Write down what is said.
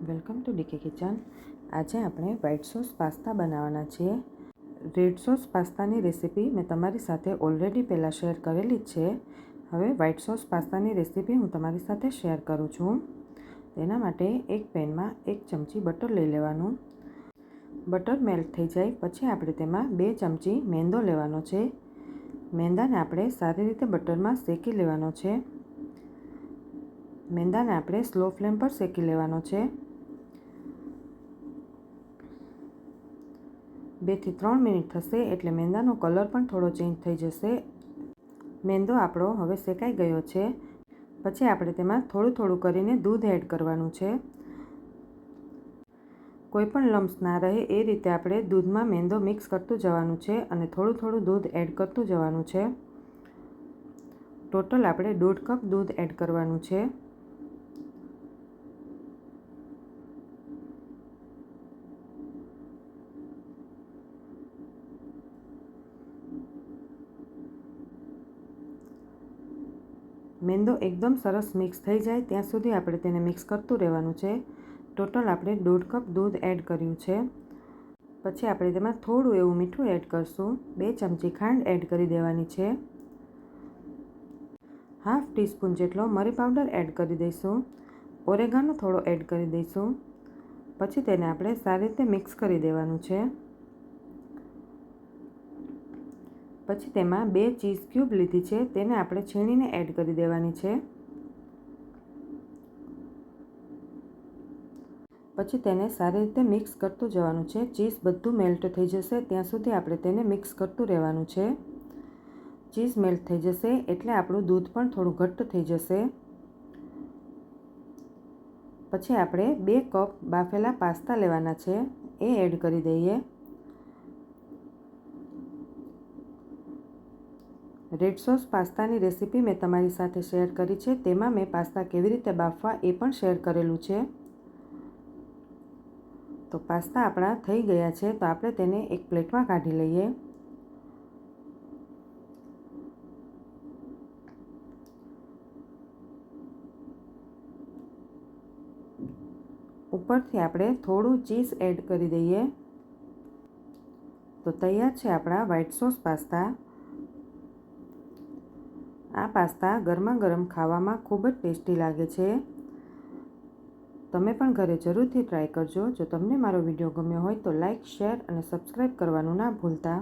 Welcome to decay kitchen. આજે આપણે white sauce pasta બનાવવાના છીએ। રેડ સોસ પાસ્તાની રેસીપી મેં તમારી સાથે ઓલરેડી પહેલાં શેર કરેલી જ છે। હવે વ્હાઈટ સોસ પાસ્તાની રેસીપી હું તમારી સાથે શેર કરું છું। તેના માટે એક પેનમાં 1 ચમચી બટર લઈ લેવાનું। બટર મેલ્ટ થઈ જાય પછી આપણે તેમાં 2 ચમચી મેંદો લેવાનો છે। મેંદાને આપણે સારી રીતે બટરમાં શેકી લેવાનો છે। મેંદાને આપણે સ્લો ફ્લેમ પર શેકી લેવાનો છે। 2 થી 3 મિનિટ થશે એટલે મેંદાનો કલર પણ થોડો ચેન્જ થઈ જશે। મેંદો આપણો હવે શેકાઈ ગયો છે। પછી આપણે તેમાં થોડું થોડું કરીને દૂધ એડ કરવાનું છે। કોઈ પણ લમ્સ ના રહે એ રીતે આપણે દૂધમાં મેંદો મિક્સ કરતું જવાનું છે અને થોડું થોડું દૂધ એડ કરતું જવાનું છે। ટોટલ આપણે 1.5 કપ દૂધ એડ કરવાનું છે। મેંદો એકદમ સરસ મિક્સ થઈ જાય ત્યાં સુધી આપણે તેને મિક્સ કરતું રહેવાનું છે। ટોટલ આપણે 1.5 કપ દૂધ એડ કર્યું છે। પછી આપણે તેમાં થોડું એવું મીઠું એડ કરશું। 2 ચમચી ખાંડ એડ કરી દેવાની છે। હાફ ટીસ્પૂન જેટલો મરી પાવડર એડ કરી દઈશું। ઓરેગાનો થોડો એડ કરી દઈશું। પછી તેને આપણે સારી રીતે મિક્સ કરી દેવાનું છે। પછી તેમાં 2 ચીઝ ક્યુબ લીધી છે તેને આપણે છીણીને એડ કરી દેવાની છે। પછી તેને સારી રીતે મિક્સ કરતું જવાનું છે। ચીઝ બધું મેલ્ટ થઈ જશે ત્યાં સુધી આપણે તેને મિક્સ કરતું રહેવાનું છે। ચીઝ મેલ્ટ થઈ જશે એટલે આપણું દૂધ પણ થોડું ઘટ્ટ થઈ જશે। પછી આપણે 2 કપ બાફેલા પાસ્તા લેવાના છે એ એડ કરી દઈએ। રેડ સોસ પાસ્તાની રેસીપી મેં તમારી સાથે શેર કરી છે। તેમાં મેં પાસ્તા કેવી રીતે બાફવા એ પણ શેર કરેલું છે। તો પાસ્તા આપણા થઈ ગયા છે તો આપણે તેને એક પ્લેટમાં કાઢી લઈએ। ઉપરથી આપણે થોડું ચીઝ એડ કરી દઈએ તો તૈયાર છે આપણા વ્હાઈટ સોસ પાસ્તા। આ પાસ્તા ગરમા ગરમ ખાવામાં ખૂબ જ ટેસ્ટી લાગે છે। તમે પણ ઘરે જરૂરથી ટ્રાય કરજો। જો તમને મારો વિડીયો ગમ્યો હોય તો લાઈક, શેર અને સબસ્ક્રાઈબ કરવાનું ના ભૂલતા।